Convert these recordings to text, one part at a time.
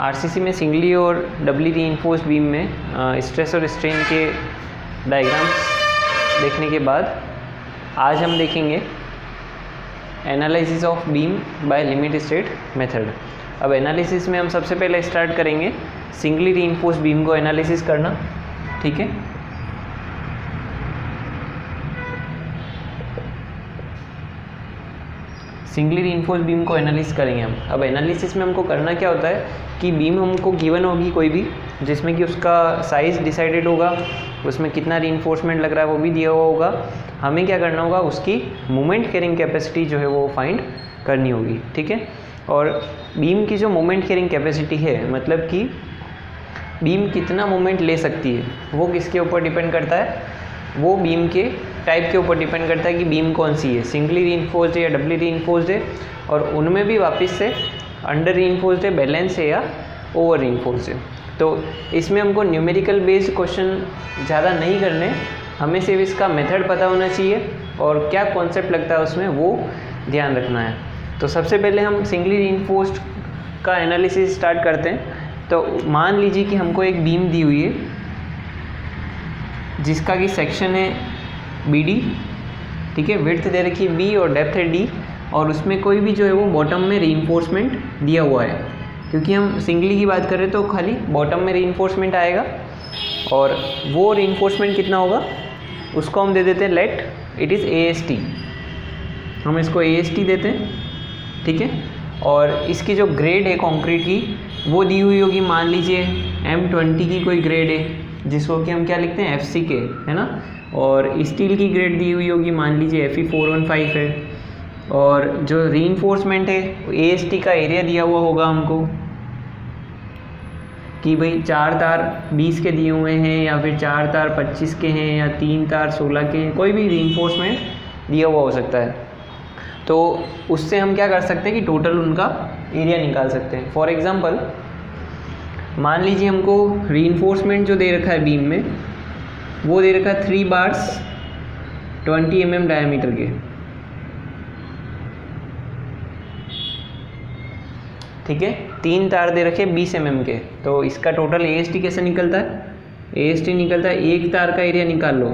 RCC में singly और doubly reinforced beam में स्ट्रेस और स्ट्रेन के डायग्राम्स देखने के बाद आज हम देखेंगे analysis of beam by limit state method. अब एनालिसिस में हम सबसे पहले स्टार्ट करेंगे सिंगली रीइंफोर्स्ड बीम को एनालिसिस करना, ठीक है। सिंगली रीइंफोर्स्ड बीम को एनालिसिस करेंगे हम। अब एनालिसिस में हमको करना क्या होता है कि बीम हमको गिवन होगी कोई भी, जिसमें कि उसका साइज़ डिसाइडेड होगा, उसमें कितना रीइंफोर्समेंट लग रहा है वो भी दिया हुआ होगा। हमें क्या करना होगा, उसकी मोमेंट कैरिंग कैपेसिटी जो है वो फाइंड करनी होगी, ठीक है। और बीम की जो मोमेंट कैरिंग कैपेसिटी है, मतलब कि बीम कितना मोमेंट ले सकती है, वो किसके ऊपर डिपेंड करता है, वो बीम के टाइप के ऊपर डिपेंड करता है कि बीम कौन सी है, सिंगली रीइंफोर्स्ड है या डबली रीइंफोर्स्ड है, और उनमें भी वापस से अंडर रीइंफोर्स्ड है, बैलेंस है या ओवर रीइंफोर्स्ड है। तो इसमें हमको न्यूमेरिकल बेस्ड क्वेश्चन ज़्यादा नहीं करने, हमें सिर्फ इसका मेथड पता होना चाहिए और क्या कॉन्सेप्ट लगता है उसमें वो ध्यान रखना है। तो सबसे पहले हम सिंगली रीइंफोर्स्ड का एनालिसिस स्टार्ट करते हैं। तो मान लीजिए कि हमको एक बीम दी हुई है जिसका कि सेक्शन है BD, ठीक है, विड्थ दे रखी है B और डेप्थ है D, और उसमें कोई भी जो है वो बॉटम में रीइंफोर्समेंट दिया हुआ है। क्योंकि हम सिंगली की बात करें तो खाली बॉटम में रीइंफोर्समेंट आएगा, और वो रीइंफोर्समेंट कितना होगा उसको हम दे देते हैं लेट इट इज़ AST, हम इसको AST देते हैं, ठीक है। और इसकी जो ग्रेड है कंक्रीट की वो दी हुई होगी, मान लीजिए M20 की कोई ग्रेड है जिसको कि हम क्या लिखते हैं FCK, है ना। और स्टील की ग्रेड दी हुई होगी, मान लीजिए Fe415 है। और जो रीइंफोर्समेंट है AST का एरिया दिया हुआ होगा हमको कि भाई 4 तार 20 के दिए हुए हैं, या फिर 4 तार 25 के हैं, या 3 तार 16 के हैं, कोई भी रीइंफोर्समेंट दिया हुआ हो सकता है। तो उससे हम क्या कर सकते हैं कि टोटल उनका एरिया निकाल सकते हैं। फॉर एग्ज़ाम्पल मान लीजिए हमको रीइंफोर्समेंट जो दे रखा है बीम में, वो दे रखा है 3 बार्स 20 mm डायमीटर के, ठीक है। 3 तार दे रखे 20 mm के। तो इसका टोटल AST कैसे निकलता है, AST निकलता है एक तार का एरिया निकाल लो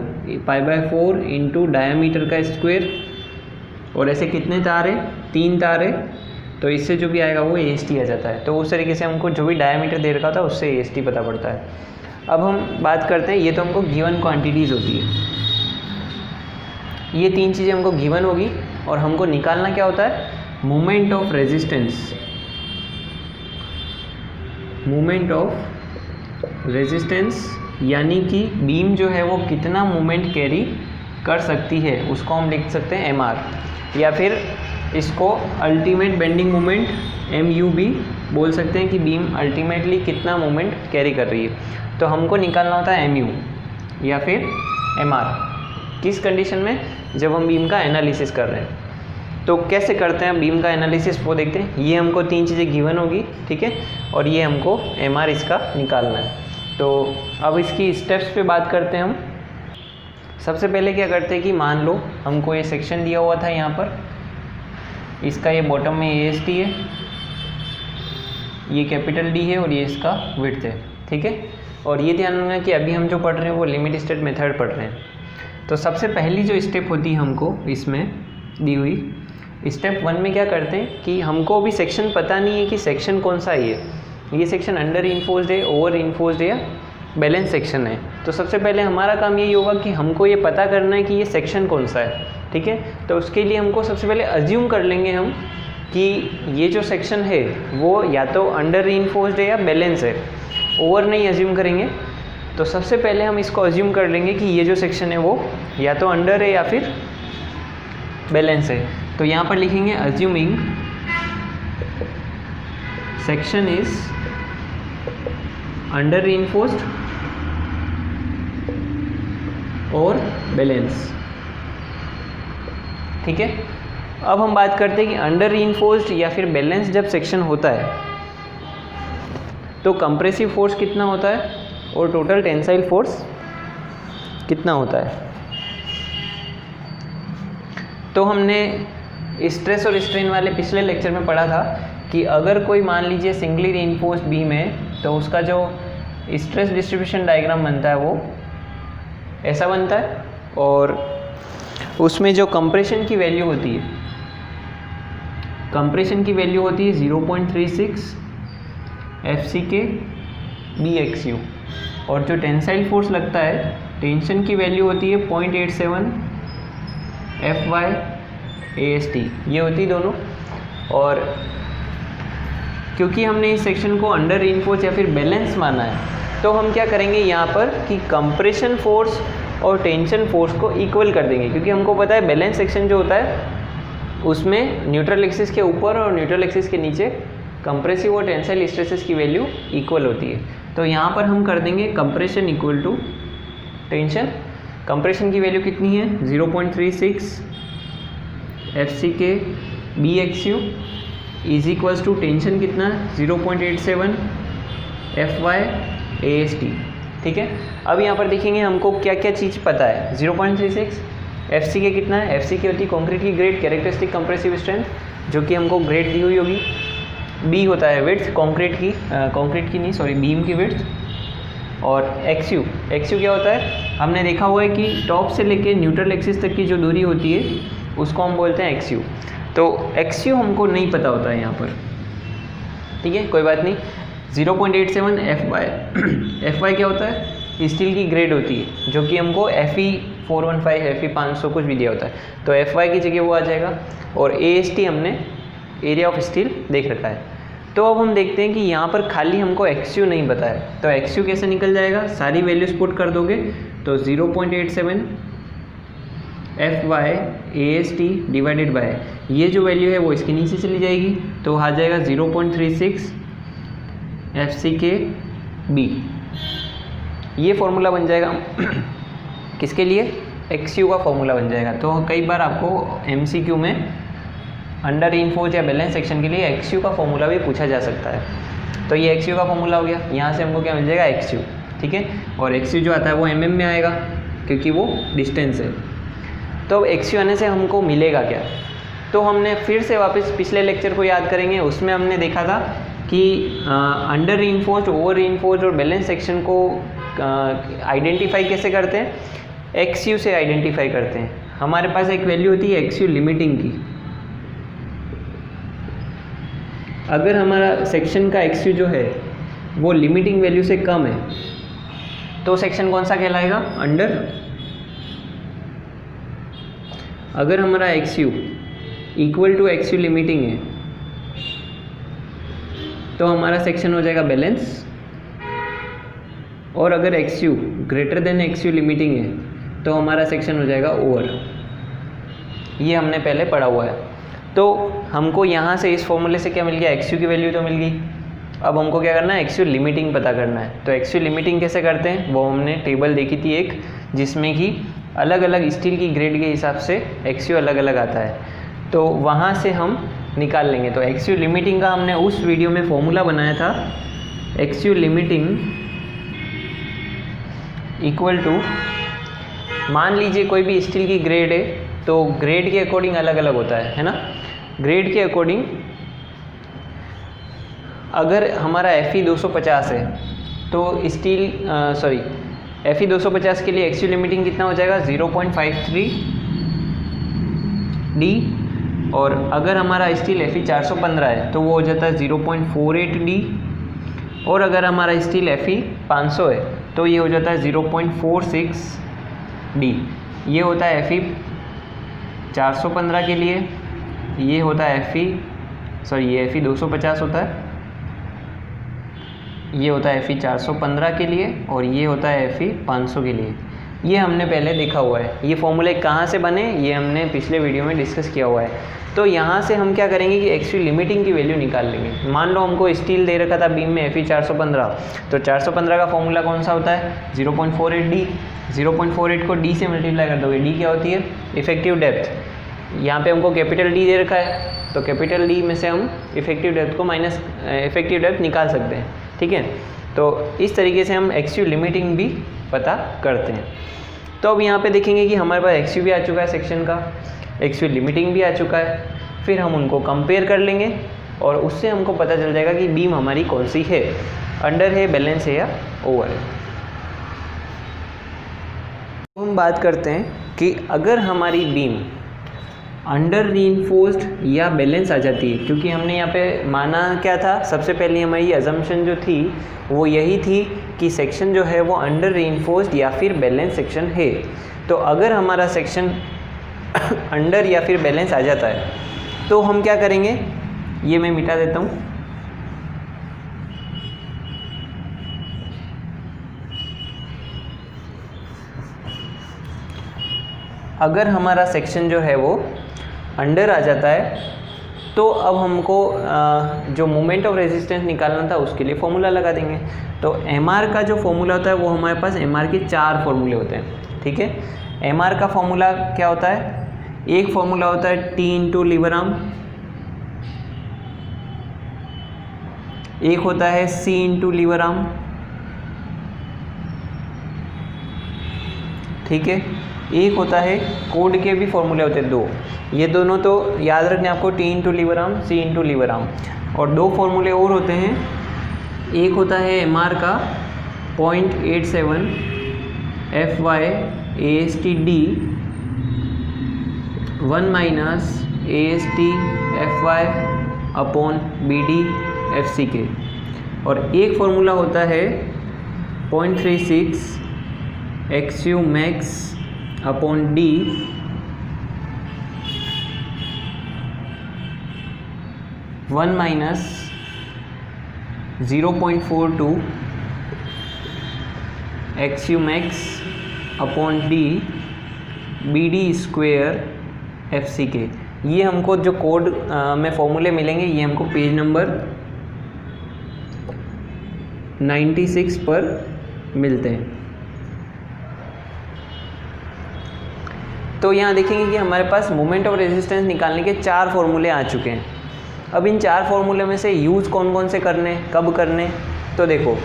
π/4 इंटू डायमीटर का स्क्वायर, और ऐसे कितने तार है, 3 तार है, तो इससे जो भी आएगा वो AST आ जाता है। तो उस तरीके से हमको जो भी डायमीटर दे रखा था उससे AST पता पड़ता है। अब हम बात करते हैं, ये तो हमको गिवन क्वांटिटीज़ होती है, ये 3 चीज़ें हमको गिवन होगी, और हमको निकालना क्या होता है, moment of resistance, moment of resistance, यानी कि बीम जो है वो कितना मोमेंट कैरी कर सकती है, उसको हम लिख सकते हैं MR, या फिर इसको अल्टीमेट बेंडिंग मोमेंट MU भी बोल सकते हैं कि बीम अल्टीमेटली कितना मोमेंट कैरी कर रही है। तो हमको निकालना होता है MU या फिर MR, किस कंडीशन में, जब हम बीम का एनालिसिस कर रहे हैं। तो कैसे करते हैं बीम का एनालिसिस वो देखते हैं। ये हमको 3 चीज़ें गिवन होगी, ठीक है, और ये हमको MR इसका निकालना है। तो अब इसकी स्टेप्स पे बात करते हैं हम। सबसे पहले क्या करते हैं कि मान लो हमको ये सेक्शन दिया हुआ था यहाँ पर, इसका ये बॉटम में AST है, ये कैपिटल D है, और ये इसका विड्थ है, ठीक है। और ये ध्यान रखना कि अभी हम जो पढ़ रहे हैं वो लिमिट स्टेट मेथड पढ़ रहे हैं। तो सबसे पहली जो स्टेप होती है हमको इसमें दी हुई, स्टेप 1 में क्या करते हैं कि हमको अभी सेक्शन पता नहीं है कि सेक्शन कौन सा है, ये सेक्शन अंडर रीइंफोर्स्ड है, ओवर रीइंफोर्स्ड है, या बैलेंस सेक्शन है। तो सबसे पहले हमारा काम यही होगा कि हमको ये पता करना है कि ये सेक्शन कौन सा है, ठीक है। तो उसके लिए हमको सबसे पहले अज्यूम कर लेंगे हम कि ये जो सेक्शन है वो या तो अंडर रीइंफोर्स्ड है या बैलेंस है, ओवर नहीं अज्यूम करेंगे। तो सबसे पहले हम इसको अज्यूम कर लेंगे कि ये जो सेक्शन है वो या तो अंडर है या फिर बैलेंस है। तो यहाँ पर लिखेंगे assuming section is under reinforced और बैलेंस, ठीक है। अब हम बात करते हैं कि अंडर रीइंफोर्स्ड या फिर बैलेंस जब सेक्शन होता है तो कंप्रेसिव फोर्स कितना होता है और टोटल टेंसाइल फोर्स कितना होता है। तो हमने स्ट्रेस और स्ट्रेन वाले पिछले लेक्चर में पढ़ा था कि अगर कोई मान लीजिए सिंगली रीइंफोर्स्ड बीम है तो उसका जो स्ट्रेस डिस्ट्रीब्यूशन डायग्राम बनता है वो ऐसा बनता है, और उसमें जो कंप्रेशन की वैल्यू होती है, कंप्रेशन की वैल्यू होती है 0.36 FCK BXU, और जो टेंसाइल फोर्स लगता है, टेंशन की वैल्यू होती है 0.87 FY AST, ये होती है दोनों। और क्योंकि हमने इस सेक्शन को अंडर रीइंफोर्स या फिर बैलेंस माना है, तो हम क्या करेंगे यहाँ पर कि कंप्रेशन फोर्स और टेंशन फोर्स को इक्वल कर देंगे, क्योंकि हमको पता है बैलेंस सेक्शन जो होता है उसमें न्यूट्रल एक्सिस के ऊपर और न्यूट्रल एक्सिस के नीचे कंप्रेसिव और टेंसाइल स्ट्रेसेस की वैल्यू इक्वल होती है। तो यहाँ पर हम कर देंगे compression equal to tension. Compression की वैल्यू कितनी है 0.36 FCK BXU is equals to tension कितना 0.87 FY AST। ठीक है, अब यहाँ पर देखेंगे हमको क्या क्या चीज़ पता है। 0.36 FCK कितना है, FCK होती है कंक्रीट की ग्रेड कैरेक्टरिस्टिक कंप्रेसिव स्ट्रेंथ, जो कि हमको ग्रेड दी हुई होगी। B होता है विड्थ कंक्रीट की नहीं सॉरी बीम की विड्थ। और XU क्या होता है, हमने देखा हुआ है कि टॉप से लेके न्यूट्रल एक्सिस तक की जो दूरी होती है उसको हम बोलते हैं XU। तो XU हमको नहीं पता होता है यहाँ पर, ठीक है, कोई बात नहीं। 0.87 FY क्या होता है, स्टील की ग्रेड होती है, जो कि हमको FE 415 FE 500 कुछ भी दिया होता है, तो FY की जगह वो आ जाएगा। और AST हमने एरिया ऑफ स्टील देख रखा है। तो अब हम देखते हैं कि यहाँ पर खाली हमको XU नहीं पता है, तो XU कैसे निकल जाएगा, सारी वैल्यूज पुट कर दोगे तो 0.87 FY AST डिवाइडेड बाय ये जो वैल्यू है वो इसके नीचे चली जाएगी, तो आ जाएगा 0.36 FCK B। ये फॉर्मूला बन जाएगा किसके लिए, XU का फॉर्मूला बन जाएगा। तो कई बार आपको MCQ में अंडर रीइंफोर्स्ड या बैलेंस सेक्शन के लिए XU का फॉर्मूला भी पूछा जा सकता है। तो ये XU का फॉर्मूला हो गया, यहाँ से हमको क्या मिल जाएगा XU, ठीक है। और XU जो आता है वो mm में आएगा क्योंकि वो डिस्टेंस है। तो अब XU आने से हमको मिलेगा क्या, तो हमने फिर से वापस पिछले लेक्चर को याद करेंगे। उसमें हमने देखा था कि अंडर रीइंफोर्स्ड, ओवर रीइंफोर्स्ड और बैलेंस सेक्शन को आइडेंटिफाई कैसे करते हैं, XU से आइडेंटिफाई करते हैं। हमारे पास एक वैल्यू होती है XU लिमिटिंग की। अगर हमारा सेक्शन का XU जो है वो लिमिटिंग वैल्यू से कम है तो सेक्शन कौन सा कहलाएगा, अंडर। अगर हमारा XU equal to XU limiting है तो हमारा सेक्शन हो जाएगा बैलेंस। और अगर XU greater than XU limiting है तो हमारा सेक्शन हो जाएगा ओवर। ये हमने पहले पढ़ा हुआ है। तो हमको यहाँ से इस फॉर्मूले से क्या मिल गया, XU की वैल्यू तो मिल गई। अब हमको क्या करना है, XU लिमिटिंग पता करना है। तो XU लिमिटिंग कैसे करते हैं, वो हमने टेबल देखी थी एक, जिसमें कि अलग अलग स्टील की ग्रेड के हिसाब से XU अलग अलग आता है, तो वहाँ से हम निकाल लेंगे। तो XU लिमिटिंग का हमने उस वीडियो में फॉर्मूला बनाया था, XU लिमिटिंग इक्वल टू, मान लीजिए कोई भी स्टील की ग्रेड है तो ग्रेड के अकॉर्डिंग अलग अलग होता है ना। ग्रेड के अकॉर्डिंग अगर हमारा FE 250 है तो स्टील FE 250 के लिए XU लिमिटिंग कितना हो जाएगा 0.53 D। और अगर हमारा स्टील FE 415 है तो वो हो जाता है 0.48 D। और अगर हमारा स्टील FE 500 है तो ये हो जाता है 0.46 D। ये होता है FE 415 के लिए, ये होता है ये FE 250 होता है, ये होता है FE 415 के लिए, और ये होता है FE 500 के लिए। ये हमने पहले देखा हुआ है। ये फॉर्मूले कहाँ से बने ये हमने पिछले वीडियो में डिस्कस किया हुआ है। तो यहाँ से हम क्या करेंगे कि XU लिमिटिंग की वैल्यू निकाल लेंगे। मान लो हमको स्टील दे रखा था बीम में FE 415, तो 415 का फॉर्मूला कौन सा होता है 0.48 D। 0.48 को D से मल्टीप्लाई कर दोगे, D क्या होती है इफेक्टिव डेप्थ। यहाँ पे हमको कैपिटल D दे रखा है तो कैपिटल D में से हम इफेक्टिव डेप्थ को माइनस इफेक्टिव डेप्थ निकाल सकते हैं, ठीक है। तो इस तरीके से हम XU लिमिटिंग भी पता करते हैं। तो अब यहाँ पे देखेंगे कि हमारे पास XU भी आ चुका है सेक्शन का, XU लिमिटिंग भी आ चुका है। फिर हम उनको कंपेयर कर लेंगे और उससे हमको पता चल जाएगा कि बीम हमारी कौन सी है, अंडर है, बैलेंस है या ओवर है। हम बात करते हैं कि अगर हमारी बीम अंडर रीइंफोर्स्ड या बैलेंस आ जाती है, क्योंकि हमने यहाँ पे माना क्या था, सबसे पहले हमारी अजम्पशन जो थी वो यही थी कि सेक्शन जो है वो अंडर रीइंफोर्स्ड या फिर बैलेंस सेक्शन है। तो अगर हमारा सेक्शन अंडर या फिर बैलेंस आ जाता है तो हम क्या करेंगे, ये मैं मिटा देता हूँ। अगर हमारा सेक्शन जो है वो अंडर आ जाता है तो अब हमको जो मोमेंट ऑफ रेजिस्टेंस निकालना था उसके लिए फॉर्मूला लगा देंगे। तो एमआर का जो फॉर्मूला होता है वो हमारे पास एमआर के 4 फॉर्मूले होते हैं, ठीक है। एमआर का फॉर्मूला क्या होता है, एक फॉर्मूला होता है T इंटू लीवर आर्म, एक होता है C इंटू लीवर आर्म, ठीक है। एक होता है, कोड के भी फॉर्मूले होते हैं 2, ये दोनों तो याद रखने आपको, T into lever arm, C into lever arm. और 2 फॉर्मूले और होते हैं, एक होता है एमआर का 0.87 FY ASTD 1 minus AST FY upon BD FCK, और एक फॉर्मूला होता है 0.36 XU max upon D one minus 0.42 XU max upon D BD square FCK। ये हमको जो कोड में फॉर्मूले मिलेंगे ये हमको पेज नंबर 96 पर मिलते हैं। तो यहाँ देखेंगे कि हमारे पास मोमेंट ऑफ रेजिस्टेंस निकालने के 4 फॉर्मूले आ चुके हैं। अब इन 4 फॉर्मूले में से यूज़ कौन कौन से करने, कब करने, तो देखो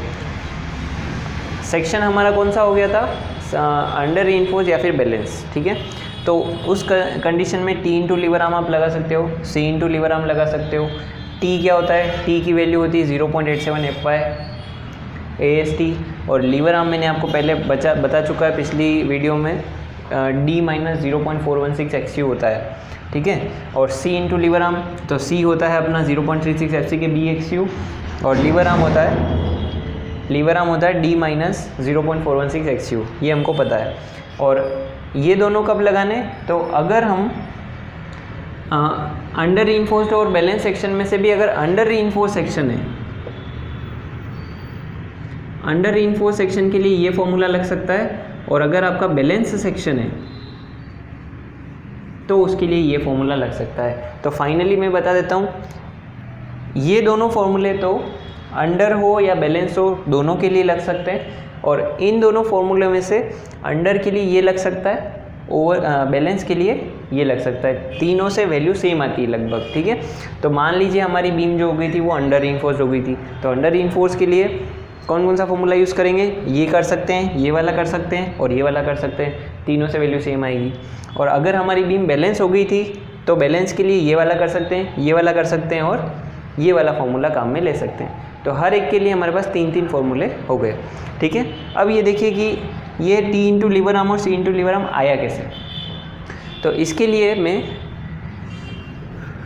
सेक्शन हमारा कौन सा हो गया था, अंडर रीइंफोर्स्ड या फिर बैलेंस, ठीक है। तो उस कंडीशन में T इंटू लीवर आर्म आप लगा सकते हो, C इंटू लीवर आर्म लगा सकते हो। T क्या होता है, T की वैल्यू होती है 0.87 FY AST, और लीवर आर्म मैंने आपको पहले बता चुका है पिछली वीडियो में, D माइनस 0.416 XU होता है, ठीक है। और C इंटू लीवर आर्म, तो C होता है अपना 0.36 FCK BXU, और लीवर आर्म होता है D माइनस 0.416 XU, ये हमको पता है। और ये दोनों कब लगाने, तो अगर हम अंडर रीइंफोर्स्ड और बैलेंस सेक्शन में से भी अगर अंडर रीइंफोर्स्ड सेक्शन है, अंडर रीइंफोर्स्ड सेक्शन के लिए ये फॉर्मूला लग सकता है, और अगर आपका बैलेंस सेक्शन है तो उसके लिए ये फॉर्मूला लग सकता है। तो फाइनली मैं बता देता हूँ, ये दोनों फॉर्मूले तो अंडर हो या बैलेंस हो दोनों के लिए लग सकते हैं, और इन दोनों फॉर्मूले में से अंडर के लिए ये लग सकता है, ओवर बैलेंस के लिए ये लग सकता है। तीनों से वैल्यू सेम आती है लगभग, ठीक है। तो मान लीजिए हमारी बीम जो हो गई थी वो अंडर रीइंफोर्स्ड हो गई थी, तो अंडर रीइंफोर्स्ड के लिए कौन कौन सा फॉर्मूला यूज़ करेंगे, ये कर सकते हैं, ये वाला कर सकते हैं, और ये वाला कर सकते हैं, तीनों से वैल्यू सेम आएगी। और अगर हमारी बीम बैलेंस हो गई थी तो बैलेंस के लिए ये वाला कर सकते हैं, ये वाला कर सकते हैं, और ये वाला फॉर्मूला काम में ले सकते हैं। तो हर एक के लिए हमारे पास 3-3 फॉर्मूले हो गए, ठीक है। अब ये देखिए कि ये T इंटू लीवर आर्म और C इंटू लीवर आर्म आया कैसे। तो इसके लिए मैं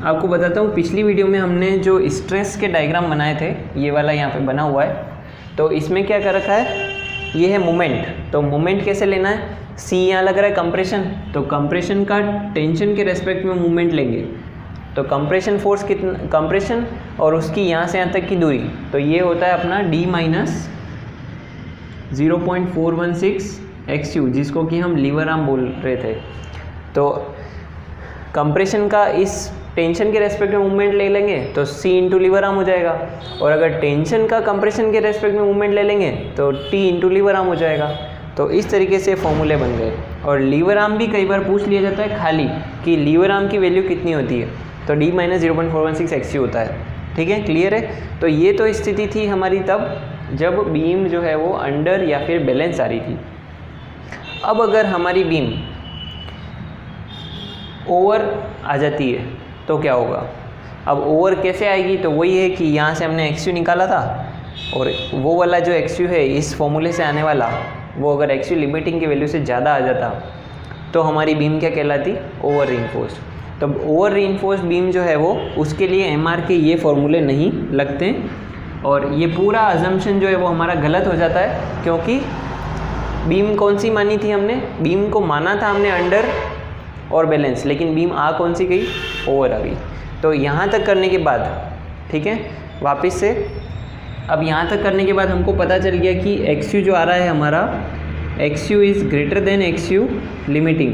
आपको बताता हूँ, पिछली वीडियो में हमने जो स्ट्रेस के डायग्राम बनाए थे, ये वाला यहाँ पे बना हुआ है, तो इसमें क्या कर रखा है, ये है मोमेंट। तो मोमेंट कैसे लेना है, C यहाँ लग रहा है कंप्रेशन, तो कंप्रेशन का टेंशन के रेस्पेक्ट में मोमेंट लेंगे, तो कंप्रेशन फोर्स कितना, कंप्रेशन और उसकी यहाँ से यहाँ तक की दूरी, तो ये होता है अपना D माइनस 0.416 XU, जिसको कि हम लीवर आर्म बोल रहे थे। तो कंप्रेशन का इस टेंशन के रेस्पेक्ट में मूवमेंट ले लेंगे तो C इंटू लीवर आर्म हो जाएगा, और अगर टेंशन का कंप्रेशन के रेस्पेक्ट में मूवमेंट ले लेंगे तो T इंटू लीवर आर्म हो जाएगा। तो इस तरीके से फॉर्मूले बन गए। और लीवर आर्म भी कई बार पूछ लिया जाता है खाली कि लीवर आर्म की वैल्यू कितनी होती है, तो D माइनस 0.416 XU होता है, ठीक है, क्लियर है। तो ये तो स्थिति थी हमारी तब जब बीम जो है वो अंडर या फिर बैलेंस आ रही थी। अब अगर हमारी बीम ओवर आ जाती है तो क्या होगा, अब ओवर कैसे आएगी, तो वही है कि यहाँ से हमने XU निकाला था और वो वाला जो XU है इस फॉर्मूले से आने वाला, वो अगर XU लिमिटिंग की वैल्यू से ज़्यादा आ जाता तो हमारी बीम क्या कहलाती, ओवर रीइंफोर्स्ड। तो ओवर रीइंफोर्स्ड बीम जो है वो, उसके लिए MR के ये फॉर्मूले नहीं लगते और ये पूरा अजम्पशन जो है वो हमारा गलत हो जाता है, क्योंकि बीम कौन सी मानी थी हमने, बीम को माना था हमने अंडर और बैलेंस, लेकिन बीम आ कौन सी गई, ओवर आ गई। तो यहाँ तक करने के बाद, ठीक है, वापस से अब यहाँ तक करने के बाद हमको पता चल गया कि XU जो आ रहा है हमारा, XU is greater than XU limiting,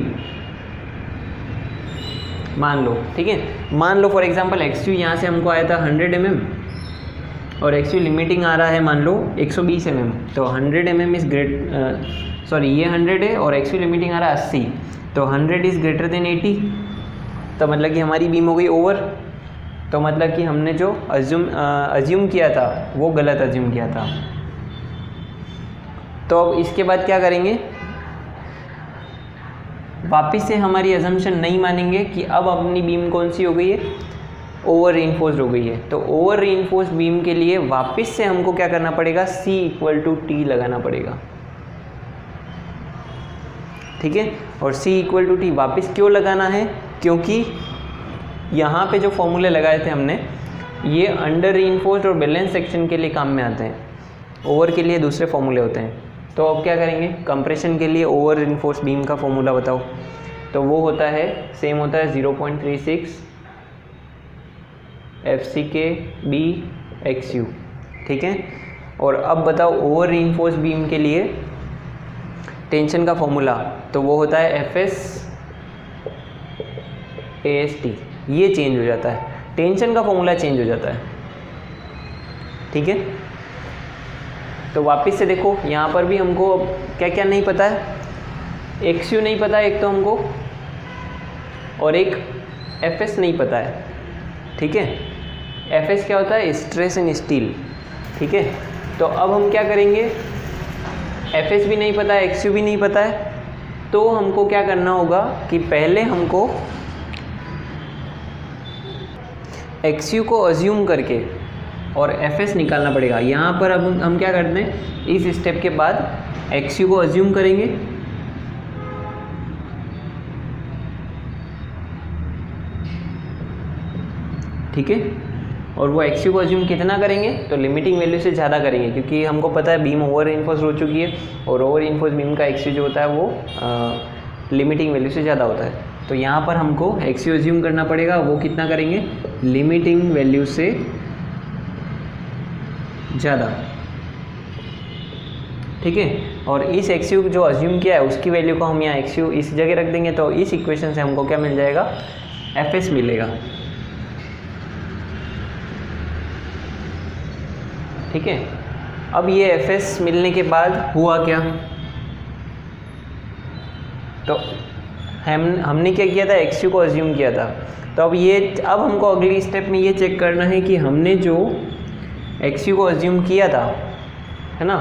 मान लो, ठीक है। मान लो फॉर एग्जांपल XU यहाँ से हमको आया था 100 mm और XU लिमिटिंग आ रहा है मान लो 120 mm, तो 100 mm इज़ ये 100 है और XU लिमिटिंग आ रहा है 80, तो 100 इज़ ग्रेटर देन 80, तो मतलब कि हमारी बीम हो गई ओवर। तो मतलब कि हमने जो अज्यूम किया था वो गलत अज्यूम किया था। तो अब इसके बाद क्या करेंगे, वापस से हमारी अजम्पशन नहीं मानेंगे कि अब अपनी बीम कौन सी हो गई है, ओवर रीइंफोर्स्ड हो गई है। तो ओवर रीइंफोर्स्ड बीम के लिए वापस से हमको क्या करना पड़ेगा, C = T लगाना पड़ेगा, ठीक है। और C = T वापस क्यों लगाना है, क्योंकि यहाँ पे जो फॉर्मूले लगाए थे हमने, ये अंडर रीइंफोर्स्ड और बैलेंस सेक्शन के लिए काम में आते हैं, ओवर के लिए दूसरे फॉर्मूले होते हैं। तो अब क्या करेंगे, कंप्रेशन के लिए ओवर रीइंफोर्स्ड बीम का फॉर्मूला बताओ, तो वो होता है, सेम होता है 0.36 FCK/B XU, ठीक है। और अब बताओ ओवर रीइंफोर्स्ड बीम के लिए टेंशन का फॉर्मूला, तो वो होता है FS AST, ये चेंज हो जाता है, टेंशन का फॉर्मूला चेंज हो जाता है, ठीक है। तो वापस से देखो यहाँ पर भी हमको क्या क्या नहीं पता है, XU नहीं पता है एक तो हमको, और एक FS नहीं पता है, ठीक है। FS क्या होता है, स्ट्रेस इन स्टील, ठीक है। तो अब हम क्या करेंगे, FS भी नहीं पता है, XU भी नहीं पता है, तो हमको क्या करना होगा कि पहले हमको XU को अज्यूम करके और FS निकालना पड़ेगा। यहाँ पर अब हम क्या करते हैं, इस स्टेप के बाद XU को अज्यूम करेंगे, ठीक है। और वो XU को अज्यूम कितना करेंगे, तो लिमिटिंग वैल्यू से ज़्यादा करेंगे, क्योंकि हमको पता है बीम ओवर रीइंफोर्स्ड हो चुकी है और ओवर रीइंफोर्स्ड बीम का XU जो होता है वो लिमिटिंग वैल्यू से ज़्यादा होता है। तो यहाँ पर हमको XU अज्यूम करना पड़ेगा, वो कितना करेंगे, लिमिटिंग वैल्यू से ज़्यादा, ठीक है। और इस XU जो अज्यूम किया है उसकी वैल्यू को हम यहाँ XU इस जगह रख देंगे, तो इस इक्वेशन से हमको क्या मिल जाएगा, FS मिलेगा, ठीक है। अब ये FS मिलने के बाद हुआ क्या, तो हमने क्या किया था, XU को अज्यूम किया था। तो अब हमको अगली स्टेप में ये चेक करना है कि हमने जो XU को अज्यूम किया था, है ना,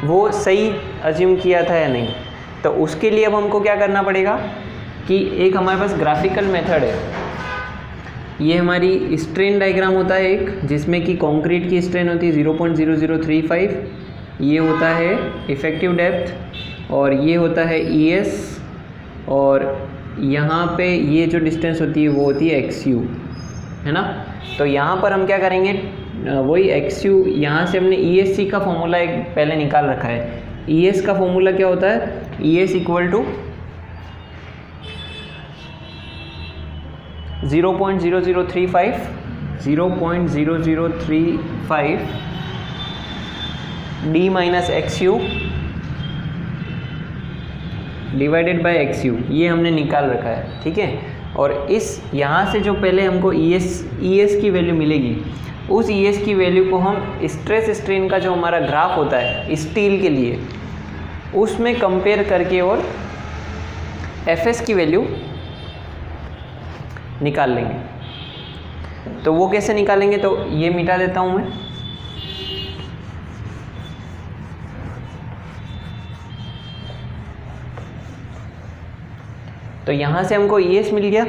वो सही अज्यूम किया था या नहीं। तो उसके लिए अब हमको क्या करना पड़ेगा कि एक हमारे पास ग्राफिकल मेथड है, ये हमारी स्ट्रेन डायग्राम होता है एक, जिसमें कि कंक्रीट की स्ट्रेन होती है 0.0035, ये होता है इफ़ेक्टिव डेप्थ और ये होता है ES, और यहाँ पे ये जो डिस्टेंस होती है वो होती है XU, है ना। तो यहाँ पर हम क्या करेंगे, वही XU, यहाँ से हमने ESC का फॉर्मूला एक पहले निकाल रखा है। ES का फॉर्मूला क्या होता है, ES = 0.0035 D - XU divided by XU, ये हमने निकाल रखा है, ठीक है। और इस यहाँ से जो पहले हमको ES की वैल्यू मिलेगी, उस ES की वैल्यू को हम स्ट्रेस स्ट्रेन का जो हमारा ग्राफ होता है स्टील के लिए, उसमें कंपेयर करके और FS की वैल्यू निकाल लेंगे। तो वो कैसे निकालेंगे, तो ये मिटा देता हूँ मैं, तो यहाँ से हमको ES मिल गया,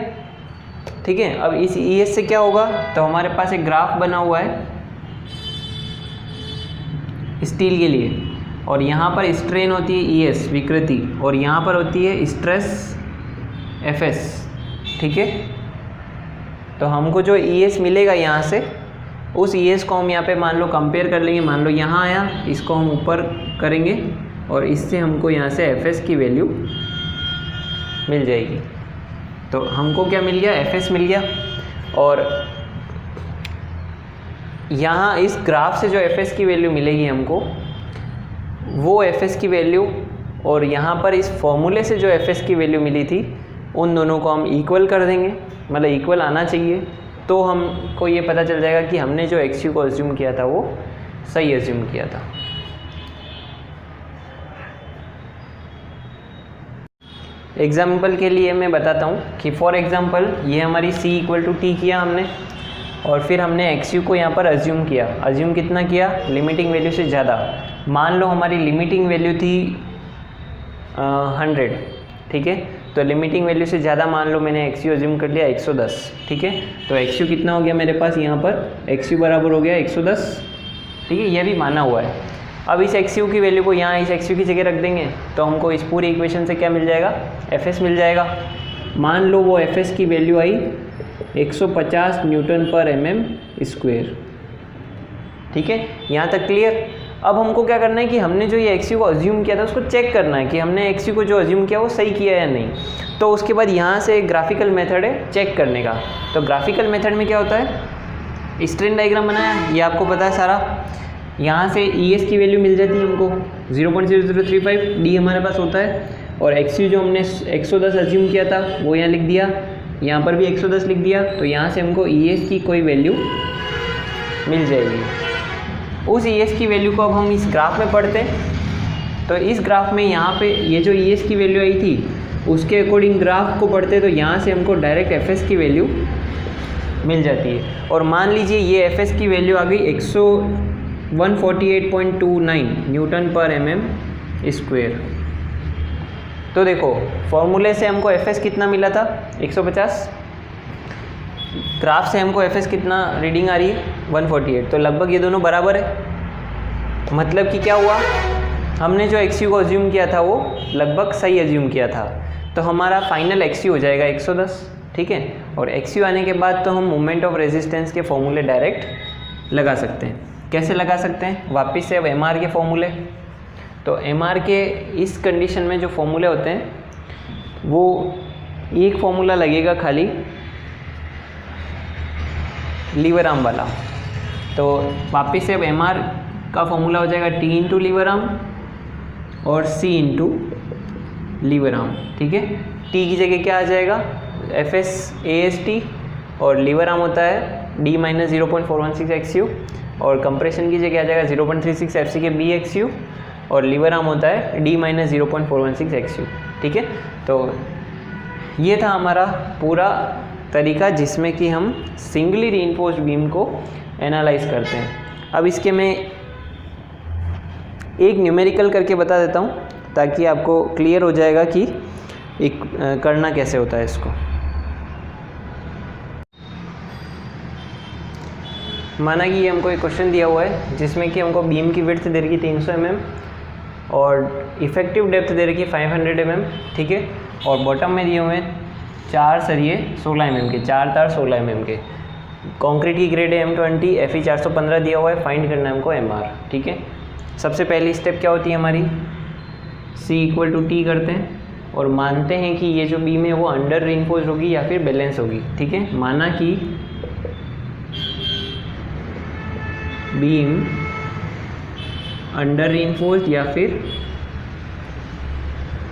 ठीक है। अब इस ES से क्या होगा, तो हमारे पास एक ग्राफ बना हुआ है स्टील के लिए, और यहाँ पर स्ट्रेन होती है ES विकृति, और यहाँ पर होती है स्ट्रेस FS, ठीक है। तो हमको जो ES मिलेगा यहाँ से, उस ES को हम यहाँ पे मान लो कंपेयर कर लेंगे। मान लो यहाँ आया, इसको हम ऊपर करेंगे और इससे हमको यहाँ से FS की वैल्यू मिल जाएगी। तो हमको क्या मिल गया, FS मिल गया। और यहाँ इस ग्राफ से जो FS की वैल्यू मिलेगी हमको, वो FS की वैल्यू और यहाँ पर इस फॉर्मूले से जो FS की वैल्यू मिली थी, उन दोनों को हम इक्वल कर देंगे, मतलब इक्वल आना चाहिए। तो हमको ये पता चल जाएगा कि हमने जो XU को अज्यूम किया था वो सही अज्यूम किया था। एग्जाम्पल के लिए मैं बताता हूँ कि फॉर एग्जाम्पल ये हमारी C = T किया हमने, और फिर हमने XU को यहाँ पर अज्यूम किया। अज्यूम कितना किया, लिमिटिंग वैल्यू से ज़्यादा। मान लो हमारी लिमिटिंग वैल्यू थी 100, ठीक है। तो लिमिटिंग वैल्यू से ज़्यादा मान लो मैंने XU अज्यूम कर लिया 110, ठीक है। तो XU कितना हो गया मेरे पास, यहाँ पर XU बराबर हो गया 110, ठीक है। यह भी माना हुआ है। अब इस XU की वैल्यू को यहाँ इस XU की जगह रख देंगे, तो हमको इस पूरी इक्वेशन से क्या मिल जाएगा, FS मिल जाएगा। मान लो वो FS की वैल्यू आई 150 Nm², ठीक है। यहाँ तक क्लियर। अब हमको क्या करना है कि हमने जो ये XU को अज्यूम किया था उसको चेक करना है कि हमने XU को जो अज्यूम किया वो सही किया या नहीं। तो उसके बाद यहाँ से एक ग्राफिकल मेथड है चेक करने का। तो ग्राफिकल मेथड में क्या होता है, स्ट्रेन डायग्राम बनाया, ये आपको पता है सारा। यहाँ से ES की वैल्यू मिल जाती है हमको 0.0035, D हमारे पास होता है, और XU जो हमने 110 अज्यूम किया था वो यहाँ लिख दिया, यहाँ पर भी 110 लिख दिया। तो यहाँ से हमको ES की कोई वैल्यू मिल जाएगी। उस ES की वैल्यू को अब हम इस ग्राफ में पढ़ते हैं। तो इस ग्राफ में यहाँ पे ये जो ES की वैल्यू आई थी उसके अकॉर्डिंग ग्राफ को पढ़ते, तो यहाँ से हमको डायरेक्ट FS की वैल्यू मिल जाती है। और मान लीजिए ये FS की वैल्यू आ गई 148.29 Nm²। तो देखो फॉर्मूले से हमको FS कितना मिला था 150, ग्राफ से हमको FS कितना रीडिंग आ रही है 148, तो लगभग ये दोनों बराबर है। मतलब कि क्या हुआ, हमने जो XU को अज्यूम किया था वो लगभग सही अज्यूम किया था। तो हमारा फाइनल XU हो जाएगा 110, ठीक है। और XU आने के बाद तो हम मोमेंट ऑफ रेजिस्टेंस के फॉर्मूले डायरेक्ट लगा सकते हैं। कैसे लगा सकते हैं, वापस से अब MR के फॉर्मूले। तो MR के इस कंडीशन में जो फॉर्मूले होते हैं वो एक फॉर्मूला लगेगा खाली लीवर आर्म वाला। तो वापस से अब MR का फॉर्मूला हो जाएगा T × लीवर आर्म और C × लीवर आर्म, ठीक है। T की जगह क्या आ जाएगा, FS AST, और लीवर आर्म होता है D - 0.416 XU, और कंप्रेशन की जगह आ जाएगा 0.36 FCK BXU, और लीवर आर्म होता है D - 0.416 XU, ठीक है। तो ये था हमारा पूरा तरीका जिसमें कि हम सिंगली रीइंफोर्स्ड बीम को एनालाइज करते हैं। अब इसके मैं एक न्यूमेरिकल करके बता देता हूँ ताकि आपको क्लियर हो जाएगा कि करना कैसे होता है इसको। माना कि हमको एक क्वेश्चन दिया हुआ है जिसमें कि हमको बीम की विड्थ दे रखी 300 mm और इफेक्टिव डेप्थ दे रखी 500 mm, ठीक है। और बॉटम में दिए हुए हैं 4 सरिये 16 mm के, 4 तार 16 mm के। कंक्रीट की ग्रेड है M20, Fe 415 दिया हुआ है, फाइंड करना है हमको MR, ठीक है। सबसे पहली स्टेप क्या होती है हमारी, C = T करते हैं और मानते हैं कि ये जो बीम है वो अंडर रीइंफोर्स्ड होगी या फिर बैलेंस होगी, ठीक है। माना कि बीम अंडर रीइंफोर्स्ड या फिर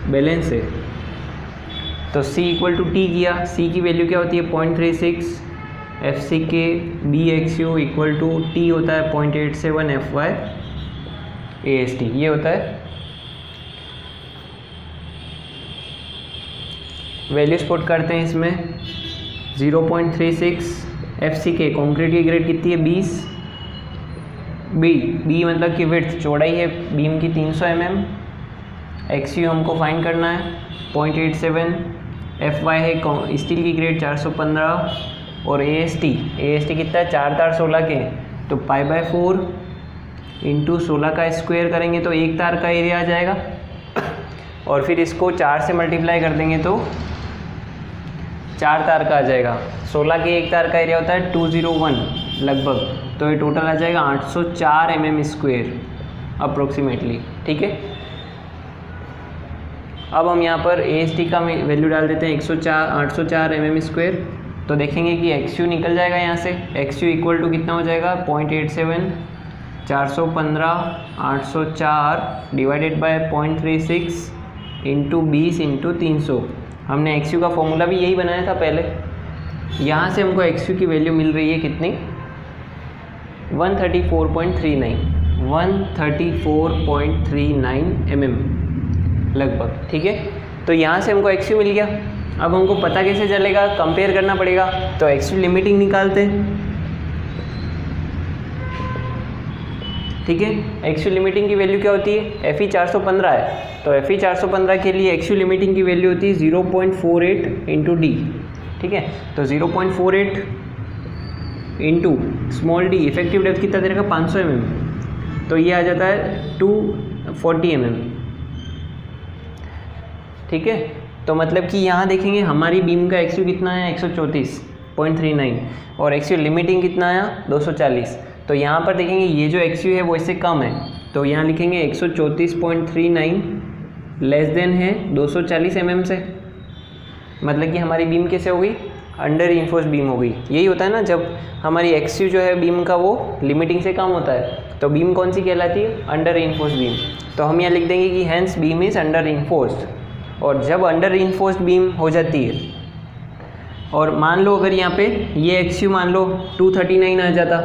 बैलेंस है, तो C = T किया। C की वैल्यू क्या होती है 0.36, FCK BXU = T होता है 0.87, FY AST ये होता है। वैल्यूज पुट करते हैं इसमें 0.36, FCK कंक्रीट की ग्रेड कितनी है 20, B मतलब कि विड्थ चौड़ाई है बीम की 300 mm, XU हमको फाइंड करना है 0.87, FY है स्टील की ग्रेड 415 और AST कितना है 4 तार 16 के, तो π/4 इंटू 16 का स्क्वायर करेंगे तो एक तार का एरिया आ जाएगा और फिर इसको 4 से मल्टीप्लाई कर देंगे तो 4 तार का आ जाएगा। 16 के एक तार का एरिया होता है 201 लगभग, तो ये टोटल आ जाएगा 804 mm² अप्रोक्सीमेटली। ठीक है, अब हम यहाँ पर AST का वैल्यू डाल देते हैं 804 mm², तो देखेंगे कि XU निकल जाएगा यहाँ से। XU इक्वल टू कितना हो जाएगा 0.87, 415 804 डिवाइडेड बाय 0.36 इंटू 20 इंटू 300। हमने XU का फॉर्मूला भी यही बनाया था पहले। यहाँ से हमको XU की वैल्यू मिल रही है कितनी 134.39 mm लगभग। ठीक है, तो यहाँ से हमको XU मिल गया। अब हमको पता कैसे चलेगा, कंपेयर करना पड़ेगा, तो XU लिमिटिंग निकालते हैं। ठीक है, XU लिमिटिंग की वैल्यू क्या होती है, FE 415 है, तो FE 415 के लिए XU लिमिटिंग की वैल्यू होती है 0.48 इंटू D। ठीक है, तो 0.48 into small d, effective depth कितना दे रखा 500 mm, तो ये आ जाता है 240 mm। ठीक है, तो मतलब कि यहाँ देखेंगे हमारी बीम का XU कितना है 134.39 और XU लिमिटिंग कितना आया 240। तो यहाँ पर देखेंगे ये जो XU है वो इससे कम है, तो यहाँ लिखेंगे 134.39 लेस देन है 240 mm से। मतलब कि हमारी बीम कैसे हो गई, अंडर रीइंफोर्स बीम हो गई। यही होता है ना, जब हमारी XU जो है बीम का वो लिमिटिंग से कम होता है तो बीम कौन सी कहलाती है, अंडर रीइंफोर्स बीम। तो हम यहाँ लिख देंगे कि hence beam is under reinforced. और जब अंडर रीइंफोर्स्ड बीम हो जाती है और मान लो अगर यहाँ पे ये XU मान लो 239 आ जाता,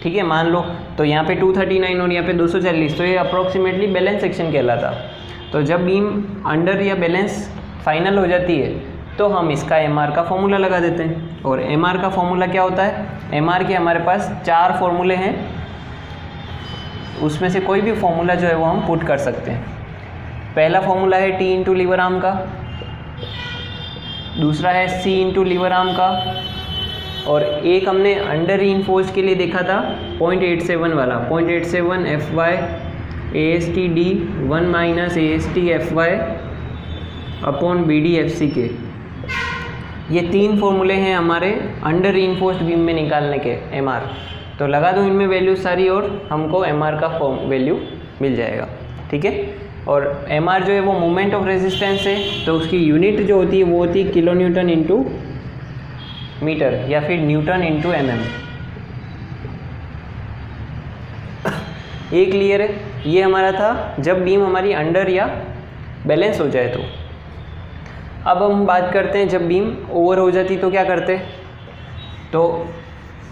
ठीक है मान लो, तो यहाँ पे 239 और यहाँ पे 240, तो ये अप्रोक्सीमेटली बैलेंस सेक्शन कहलाता। तो जब बीम अंडर या बैलेंस फाइनल हो जाती है तो हम इसका MR का फॉर्मूला लगा देते हैं। और MR का फॉर्मूला क्या होता है, MR के हमारे पास 4 फॉर्मूले हैं, उसमें से कोई भी फॉर्मूला जो है वो हम पुट कर सकते हैं। पहला फॉर्मूला है T इंटू लीवर आर्म का, दूसरा है C इंटू लीवर आर्म का, और एक हमने अंडर रीइंफोर्स के लिए देखा था 0.87 वाला, 0.87 FY AST D 1 minus AST FY upon BD FC के। ये 3 फॉर्मूले हैं हमारे अंडर रीइंफोर्स्ड बीम में निकालने के MR। तो लगा दो इनमें वैल्यू सारी और हमको MR का वैल्यू मिल जाएगा। ठीक है, और MR जो है वो मोमेंट ऑफ रेजिस्टेंस है, तो उसकी यूनिट जो होती है वो होती है किलो न्यूटन इंटू मीटर या फिर न्यूटन इंटू mm। ये क्लियर है, ये हमारा था जब बीम हमारी अंडर या बैलेंस हो जाए। तो अब हम बात करते हैं जब बीम ओवर हो जाती तो क्या करते। तो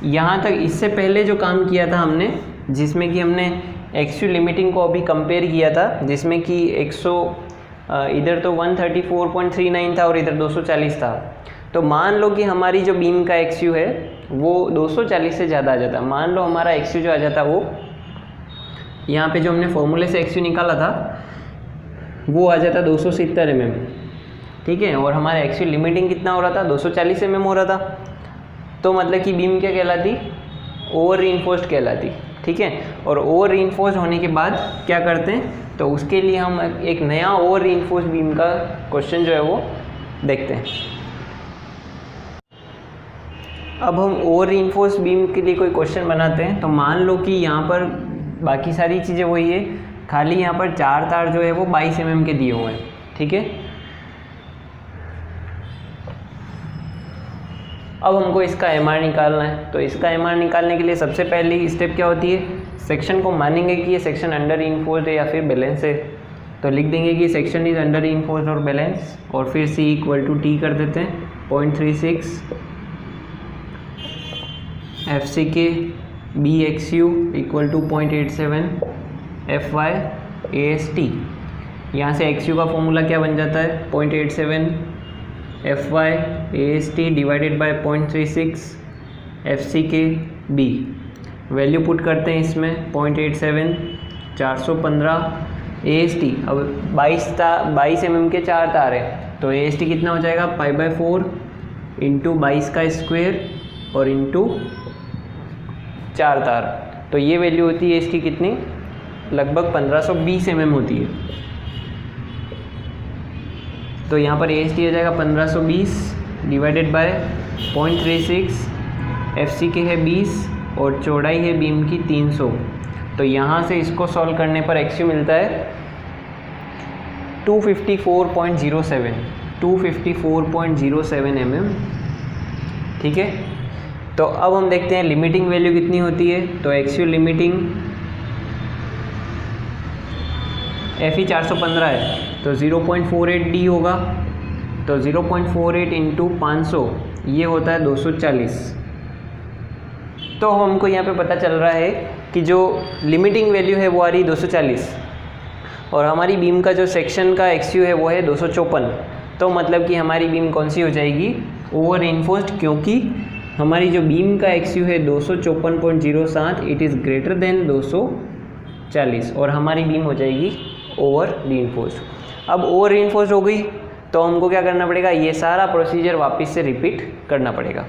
यहाँ तक इससे पहले जो काम किया था हमने, जिसमें कि हमने XU लिमिटिंग को अभी कंपेयर किया था, जिसमें कि इधर तो 134.39 था और इधर 240 था। तो मान लो कि हमारी जो बीम का XU है वो 240 से ज़्यादा आ जाता। मान लो हमारा XU जो आ जाता वो यहाँ पे जो हमने फॉर्मूले से XU निकाला था वो आ जाता 270 mm। ठीक है, और हमारा XU लिमिटिंग कितना हो रहा था 240 mm हो रहा था। तो मतलब कि बीम क्या कहलाती, ओवर रीइंफोर्स्ड कहलाती। ठीक है, और ओवर रीइंफोर्स्ड होने के बाद क्या करते हैं, तो उसके लिए हम एक नया ओवर रीइंफोर्स्ड बीम का क्वेश्चन जो है वो देखते हैं। अब हम ओवर रीइंफोर्स्ड बीम के लिए कोई क्वेश्चन बनाते हैं। तो मान लो कि यहाँ पर बाकी सारी चीज़ें वही है, खाली यहाँ पर 4 तार जो है वो 22 mm के दिए हुए हैं। ठीक है, अब हमको इसका MR निकालना है। तो इसका MR निकालने के लिए सबसे पहली स्टेप क्या होती है, सेक्शन को मानेंगे कि ये सेक्शन अंडर रीइंफोर्स्ड है या फिर बैलेंस है। तो लिख देंगे कि सेक्शन इज अंडर रीइंफोर्स्ड और बैलेंस, और फिर C इक्वल टू T कर देते हैं 0.36 FC के BXU equal to 0.87 FY AST। यहाँ से XU का फॉर्मूला क्या बन जाता है 0.87 FY AST divided by 0.36 FC के B। वैल्यू पुट करते हैं इसमें 0.87 415 AST, अब 22 mm के 4 तार है तो AST कितना हो जाएगा π/4 इंटू 22 का स्क्वायर और इंटू 4 तार। तो ये वैल्यू होती है इसकी कितनी, लगभग 1520 mm होती है। तो यहाँ पर AST आ जाएगा 1520 डिवाइडेड बाय 0.36, FCK है 20 और चौड़ाई है बीम की 300। तो यहाँ से इसको सॉल्व करने पर XU मिलता है 254.07 mm। ठीक है, तो अब हम देखते हैं लिमिटिंग वैल्यू कितनी होती है। तो XU लिमिटिंग FE 415 है तो 0.48D होगा। तो 0.48 इंटू 500 ये होता है 240। तो हमको यहाँ पे पता चल रहा है कि जो लिमिटिंग वैल्यू है वो आ रही 240 और हमारी बीम का जो सेक्शन का XU है वो है 254। तो मतलब कि हमारी बीम कौन सी हो जाएगी, ओवर रीइंफोर्स्ड, क्योंकि हमारी जो बीम का XU है 254.07, इट इज़ ग्रेटर देन 240 और हमारी बीम हो जाएगी ओवर रीइंफोर्स्ड। अब ओवर रीइंफोर्स्ड हो गई तो हमको क्या करना पड़ेगा, ये सारा प्रोसीजर वापस से रिपीट करना पड़ेगा।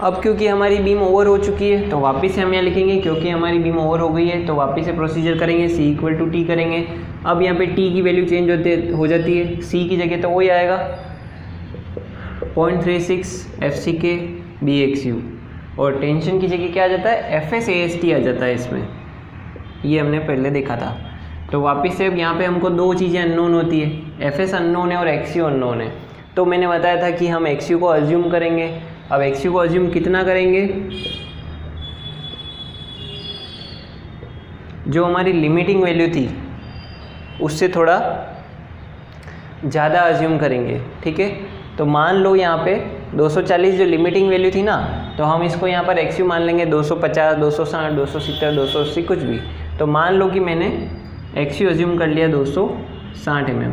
अब क्योंकि हमारी बीम ओवर हो चुकी है तो वापस से हम यहाँ लिखेंगे, क्योंकि हमारी बीम ओवर हो गई है तो वापस से प्रोसीजर करेंगे, C = T करेंगे। अब यहाँ पे T की वैल्यू चेंज हो जाती है, C की जगह तो वही आएगा 0.36 FCK BXU और टेंशन की जगह क्या आ जाता है, FS AST आ जाता है इसमें, ये हमने पहले देखा था। तो वापस से अब यहाँ पे हमको दो चीज़ें अननोन होती है, FS अननोन है और XU अननोन है। तो मैंने बताया था कि हम XU को अज्यूम करेंगे। अब XU को अज्यूम कितना करेंगे, जो हमारी लिमिटिंग वैल्यू थी उससे थोड़ा ज़्यादा अज्यूम करेंगे। ठीक है, तो मान लो यहाँ पे 240 जो लिमिटिंग वैल्यू थी ना, तो हम इसको यहाँ पर XU मान लेंगे 250, 260, 270, 280 कुछ भी। तो मान लो कि मैंने XU अज्यूम कर लिया 260 mm।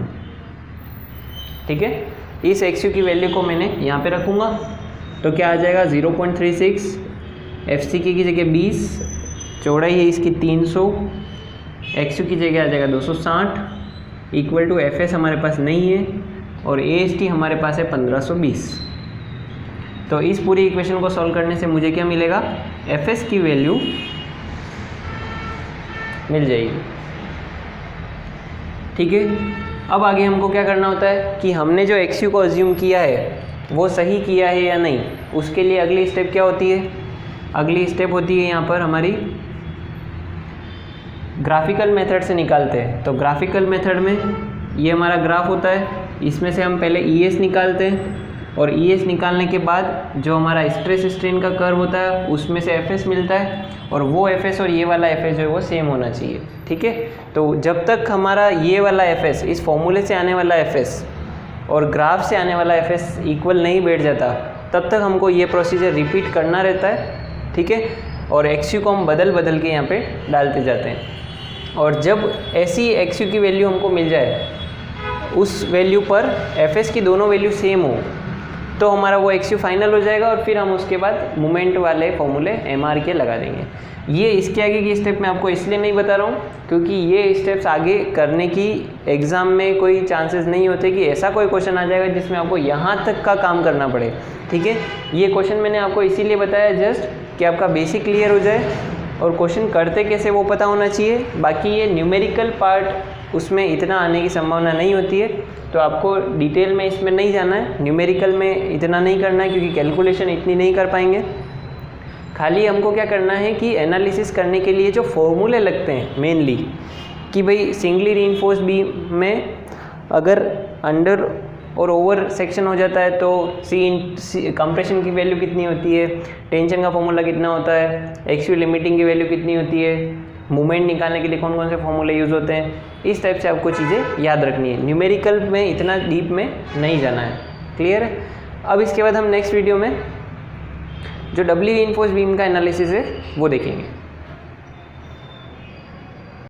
ठीक है, इस XU की वैल्यू को मैंने यहाँ पे रखूँगा तो क्या आ जाएगा 0.36, FCK की जगह 20, चौड़ाई है इसकी 300, XU की जगह आ जाएगा 260 इक्वल टू FS हमारे पास नहीं है और AST हमारे पास है 1520। तो इस पूरी इक्वेशन को सॉल्व करने से मुझे क्या मिलेगा, FS की वैल्यू मिल जाएगी। ठीक है, अब आगे हमको क्या करना होता है कि हमने जो XU को अज्यूम किया है वो सही किया है या नहीं, उसके लिए अगली स्टेप क्या होती है, अगली स्टेप होती है यहाँ पर हमारी ग्राफिकल मेथड से निकालते हैं। तो ग्राफिकल मेथड में ये हमारा ग्राफ होता है, इसमें से हम पहले ES निकालते हैं और ES निकालने के बाद जो हमारा स्ट्रेस स्ट्रेन का कर्व होता है उसमें से FS मिलता है और वो FS और ये वाला FS जो है वो सेम होना चाहिए। ठीक है, तो जब तक हमारा ये वाला FS, इस फॉर्मूले से आने वाला FS और ग्राफ से आने वाला FS इक्वल नहीं बैठ जाता तब तक हमको ये प्रोसीजर रिपीट करना रहता है। ठीक है, और XU को हम बदल बदल के यहाँ पे डालते जाते हैं और जब ऐसी XU की वैल्यू हमको मिल जाए, उस वैल्यू पर FS की दोनों वैल्यू सेम हो तो हमारा वो XU फाइनल हो जाएगा और फिर हम उसके बाद मोमेंट वाले फॉर्मूले MR के लगा देंगे। ये इसके आगे की स्टेप मैं आपको इसलिए नहीं बता रहा हूँ क्योंकि ये स्टेप्स आगे करने की एग्ज़ाम में कोई चांसेस नहीं होते कि ऐसा कोई क्वेश्चन आ जाएगा जिसमें आपको यहाँ तक का काम करना पड़े। ठीक है, ये क्वेश्चन मैंने आपको इसीलिए बताया जस्ट कि आपका बेसिक क्लियर हो जाए और क्वेश्चन करते कैसे वो पता होना चाहिए। बाकी ये न्यूमेरिकल पार्ट उसमें इतना आने की संभावना नहीं होती है, तो आपको डिटेल में इसमें नहीं जाना है, न्यूमेरिकल में इतना नहीं करना है क्योंकि कैलकुलेशन इतनी नहीं कर पाएंगे। खाली हमको क्या करना है कि एनालिसिस करने के लिए जो फॉर्मूले लगते हैं मेनली, कि भाई सिंगली रीइंफोर्स्ड बीम में अगर अंडर और ओवर सेक्शन हो जाता है तो सी कंप्रेशन की वैल्यू कितनी होती है, टेंशन का फॉर्मूला कितना होता है, XU लिमिटिंग की वैल्यू कितनी होती है, मूवमेंट निकालने के लिए कौन कौन से फॉर्मूले यूज़ होते हैं, इस टाइप से आपको चीज़ें याद रखनी है। न्यूमेरिकल में इतना डीप में नहीं जाना है। क्लियर है? अब इसके बाद हम नेक्स्ट वीडियो में जो डबली रीइंफोर्स्ड बीम का एनालिसिस है वो देखेंगे।